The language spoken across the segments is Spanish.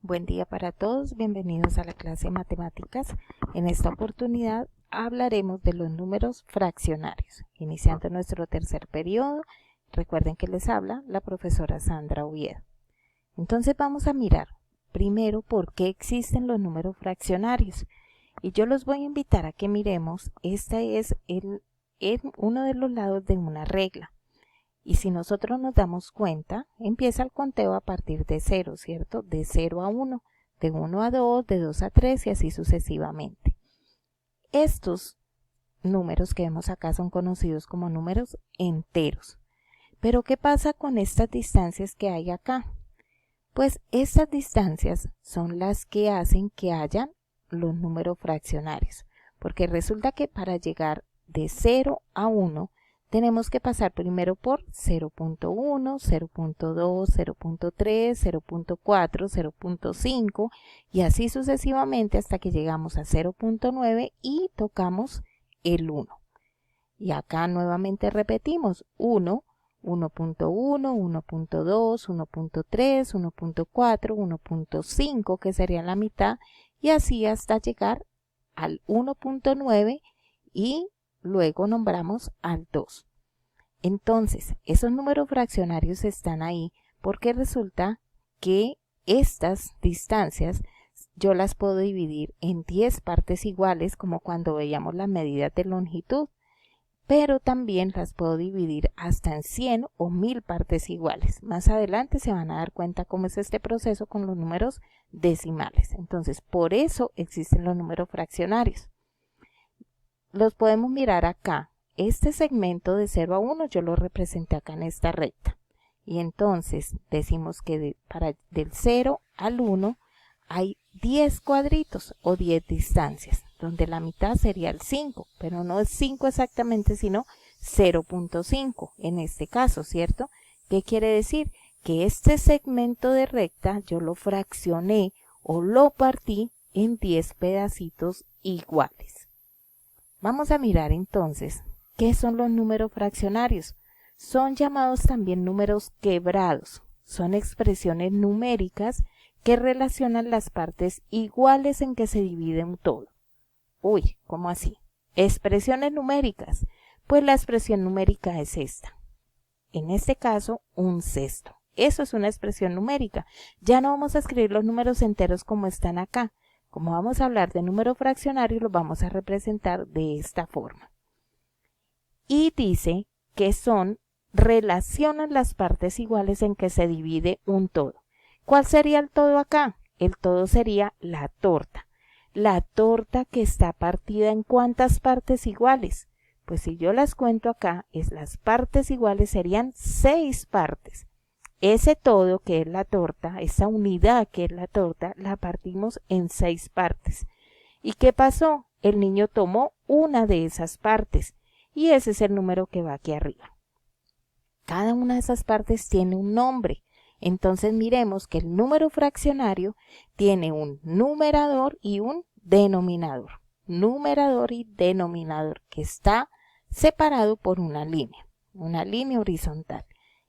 Buen día para todos, bienvenidos a la clase de matemáticas. En esta oportunidad hablaremos de los números fraccionarios. Iniciando nuestro tercer periodo, recuerden que les habla la profesora Sandra Oviedo. Entonces vamos a mirar primero por qué existen los números fraccionarios. Y yo los voy a invitar a que miremos, este es uno de los lados de una regla. Y si nosotros nos damos cuenta, empieza el conteo a partir de 0, ¿cierto? De 0 a 1, de 1 a 2, de 2 a 3 y así sucesivamente. Estos números que vemos acá son conocidos como números enteros. Pero ¿qué pasa con estas distancias que hay acá? Pues estas distancias son las que hacen que hayan los números fraccionarios. Porque resulta que para llegar de 0 a 1, tenemos que pasar primero por 0.1, 0.2, 0.3, 0.4, 0.5 y así sucesivamente hasta que llegamos a 0.9 y tocamos el 1. Y acá nuevamente repetimos 1, 1.1, 1.2, 1.3, 1.4, 1.5 que sería la mitad y así hasta llegar al 1.9 y luego nombramos al 2. Entonces, esos números fraccionarios están ahí porque resulta que estas distancias yo las puedo dividir en 10 partes iguales como cuando veíamos las medidas de longitud, pero también las puedo dividir hasta en 100 o 1000 partes iguales. Más adelante se van a dar cuenta cómo es este proceso con los números decimales. Entonces, por eso existen los números fraccionarios. Los podemos mirar acá. Este segmento de 0 a 1 yo lo representé acá en esta recta. Y entonces decimos que del 0 al 1 hay 10 cuadritos o 10 distancias, donde la mitad sería el 5, pero no es 5 exactamente, sino 0.5 en este caso, ¿cierto? ¿Qué quiere decir? Que este segmento de recta yo lo fraccioné o lo partí en 10 pedacitos iguales. Vamos a mirar entonces, ¿qué son los números fraccionarios? Son llamados también números quebrados. Son expresiones numéricas que relacionan las partes iguales en que se divide un todo. Uy, ¿cómo así? Expresiones numéricas. Pues la expresión numérica es esta. En este caso, un sexto. Eso es una expresión numérica. Ya no vamos a escribir los números enteros como están acá. Como vamos a hablar de números fraccionarios, los vamos a representar de esta forma. Y dice que relacionan las partes iguales en que se divide un todo. ¿Cuál sería el todo acá? El todo sería la torta. La torta que está partida en ¿cuántas partes iguales? Pues si yo las cuento acá, las partes iguales serían 6 partes. Ese todo que es la torta, esa unidad que es la torta, la partimos en 6 partes. ¿Y qué pasó? El niño tomó una de esas partes y ese es el número que va aquí arriba. Cada una de esas partes tiene un nombre. Entonces miremos que el número fraccionario tiene un numerador y un denominador. Numerador y denominador que está separado por una línea horizontal.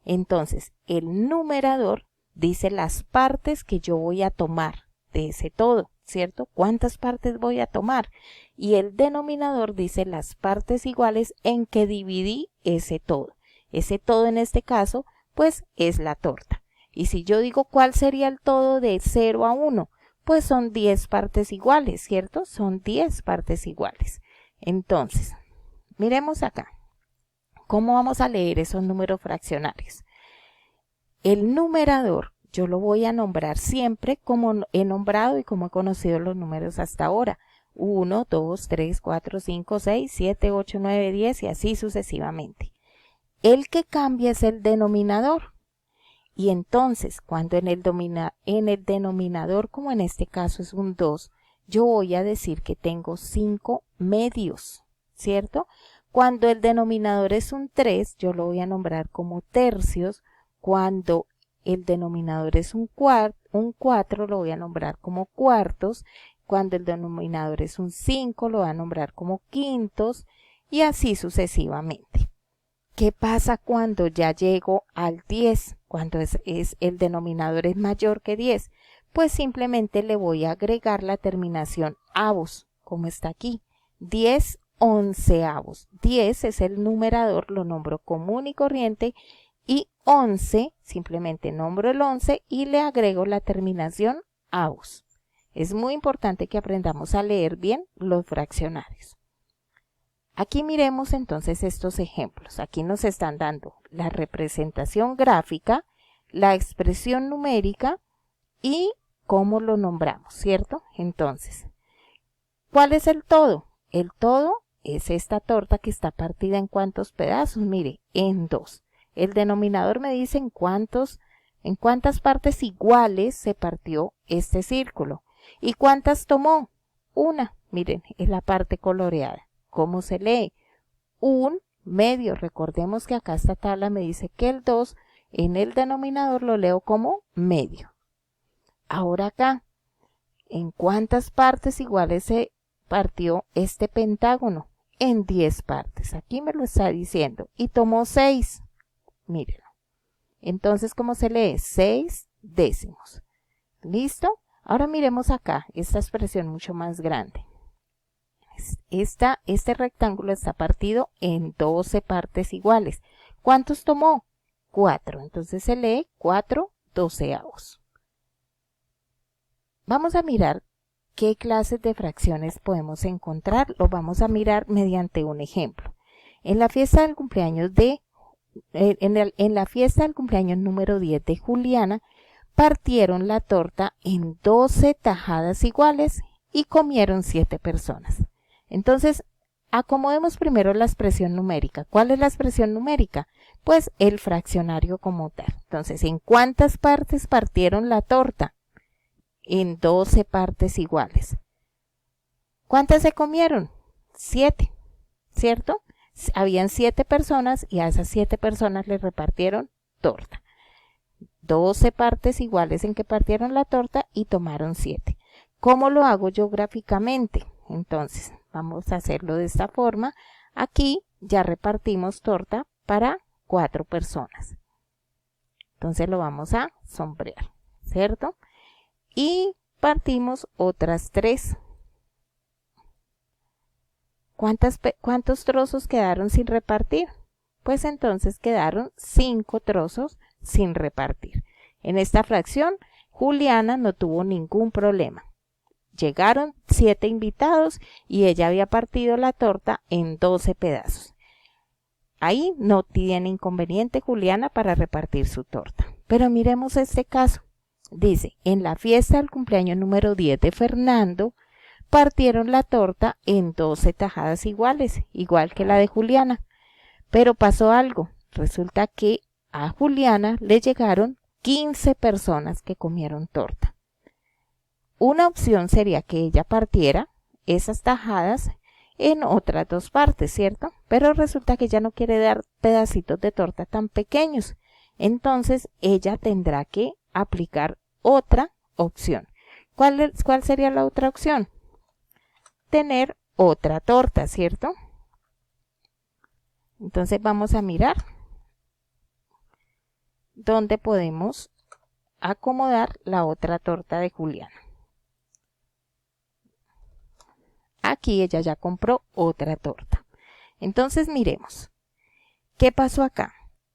Entonces, el numerador dice las partes que yo voy a tomar de ese todo, ¿cierto? ¿Cuántas partes voy a tomar? Y el denominador dice las partes iguales en que dividí ese todo. Ese todo en este caso, pues, es la torta. Y si yo digo cuál sería el todo de 0 a 1, pues son 10 partes iguales, ¿cierto? Son 10 partes iguales. Entonces, miremos acá. ¿Cómo vamos a leer esos números fraccionarios? El numerador yo lo voy a nombrar siempre como he nombrado y como he conocido los números hasta ahora. 1, 2, 3, 4, 5, 6, 7, 8, 9, 10 y así sucesivamente. El que cambia es el denominador. Y entonces cuando en el denominador, como en este caso es un 2, yo voy a decir que tengo 5 medios, ¿cierto? Cuando el denominador es un 3, yo lo voy a nombrar como tercios. Cuando el denominador es un 4, lo voy a nombrar como cuartos. Cuando el denominador es un 5, lo voy a nombrar como quintos y así sucesivamente. ¿Qué pasa cuando ya llego al 10? Cuando el denominador es mayor que 10. pues simplemente le voy a agregar la terminación avos, como está aquí, 10 onceavos. 10 es el numerador, lo nombro común y corriente, y 11, simplemente nombro el 11 y le agrego la terminación avos. Es muy importante que aprendamos a leer bien los fraccionarios. Aquí miremos entonces estos ejemplos. Aquí nos están dando la representación gráfica, la expresión numérica y cómo lo nombramos, ¿cierto? Entonces, ¿cuál es el todo? El todo es esta torta que está partida en cuántos pedazos. Mire, en 2. El denominador me dice en cuántas partes iguales se partió este círculo. ¿Y cuántas tomó? Una. Miren, es la parte coloreada. ¿Cómo se lee? Un medio. Recordemos que acá esta tabla me dice que el 2 en el denominador lo leo como medio. Ahora acá, ¿en cuántas partes iguales se partió este pentágono? En 10 partes. Aquí me lo está diciendo. Y tomó 6. Mírenlo. Entonces, ¿cómo se lee? 6 décimos. ¿Listo? Ahora miremos acá, esta expresión mucho más grande. Este rectángulo está partido en 12 partes iguales. ¿Cuántos tomó? 4. Entonces se lee 4 doceavos. Vamos a mirar qué clases de fracciones podemos encontrar. Lo vamos a mirar mediante un ejemplo. En la fiesta del cumpleaños en la fiesta del cumpleaños número 10 de Juliana, partieron la torta en 12 tajadas iguales y comieron 7 personas. Entonces, acomodemos primero la expresión numérica. ¿Cuál es la expresión numérica? Pues el fraccionario como tal. Entonces, ¿en cuántas partes partieron la torta? En 12 partes iguales. ¿Cuántas se comieron? 7, ¿cierto? Habían 7 personas y a esas 7 personas les repartieron torta. 12 partes iguales en que partieron la torta y tomaron 7. ¿Cómo lo hago yo gráficamente? Entonces, vamos a hacerlo de esta forma. Aquí ya repartimos torta para 4 personas. Entonces lo vamos a sombrear, ¿cierto? Y partimos otras 3. ¿Cuántos trozos quedaron sin repartir? Pues entonces quedaron 5 trozos sin repartir. En esta fracción, Juliana no tuvo ningún problema. Llegaron 7 invitados y ella había partido la torta en 12 pedazos. Ahí no tiene inconveniente Juliana para repartir su torta. Pero miremos este caso. Dice, en la fiesta del cumpleaños número 10 de Fernando, partieron la torta en 12 tajadas iguales, igual que la de Juliana. Pero pasó algo. Resulta que a Juliana le llegaron 15 personas que comieron torta. Una opción sería que ella partiera esas tajadas en otras 2 partes, ¿cierto? Pero resulta que ella no quiere dar pedacitos de torta tan pequeños. Entonces ella tendrá que aplicar otra opción. ¿Cuál sería la otra opción? Tener otra torta, ¿cierto? Entonces vamos a mirar dónde podemos acomodar la otra torta de Juliana. Aquí ella ya compró otra torta. Entonces miremos. ¿Qué pasó acá?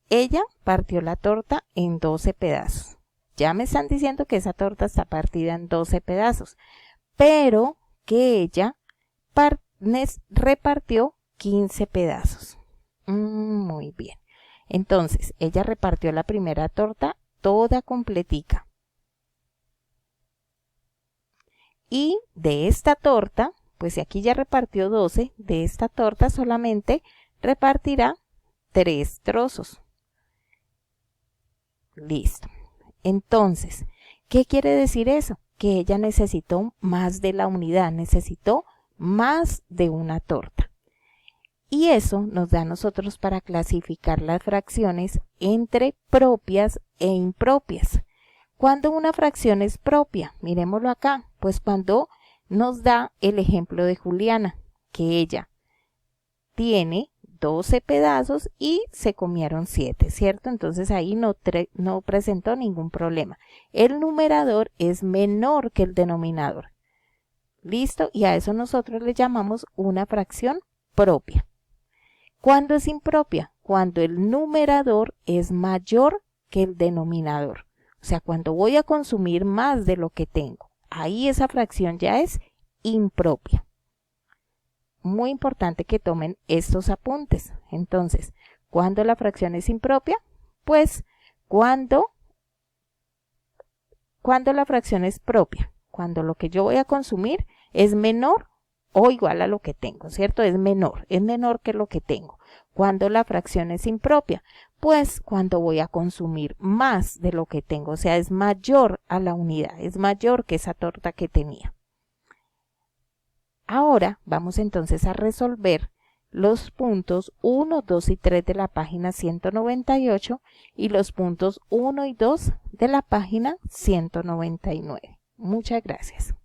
Ella partió la torta en 12 pedazos. Ya me están diciendo que esa torta está partida en 12 pedazos, pero que ella repartió 15 pedazos. Muy bien. Entonces, ella repartió la primera torta toda completica. Y de esta torta, pues si aquí ya repartió 12, de esta torta solamente repartirá 3 trozos. Listo. Entonces, ¿qué quiere decir eso? Que ella necesitó más de la unidad, necesitó más de una torta. Y eso nos da a nosotros para clasificar las fracciones entre propias e impropias. ¿Cuándo una fracción es propia? Miremoslo acá. Pues cuando nos da el ejemplo de Juliana, que ella tiene 12 pedazos y se comieron 7, ¿cierto? Entonces ahí no presentó ningún problema. El numerador es menor que el denominador. ¿Listo? Y a eso nosotros le llamamos una fracción propia. ¿Cuándo es impropia? Cuando el numerador es mayor que el denominador. O sea, cuando voy a consumir más de lo que tengo. Ahí esa fracción ya es impropia. Muy importante que tomen estos apuntes. Entonces, ¿cuándo la fracción es impropia? Pues cuando la fracción es propia. Cuando lo que yo voy a consumir es menor o igual a lo que tengo, ¿cierto? Es menor que lo que tengo. Cuando la fracción es impropia, pues cuando voy a consumir más de lo que tengo, o sea, es mayor a la unidad, es mayor que esa torta que tenía. Ahora vamos entonces a resolver los puntos 1, 2 y 3 de la página 198 y los puntos 1 y 2 de la página 199. Muchas gracias.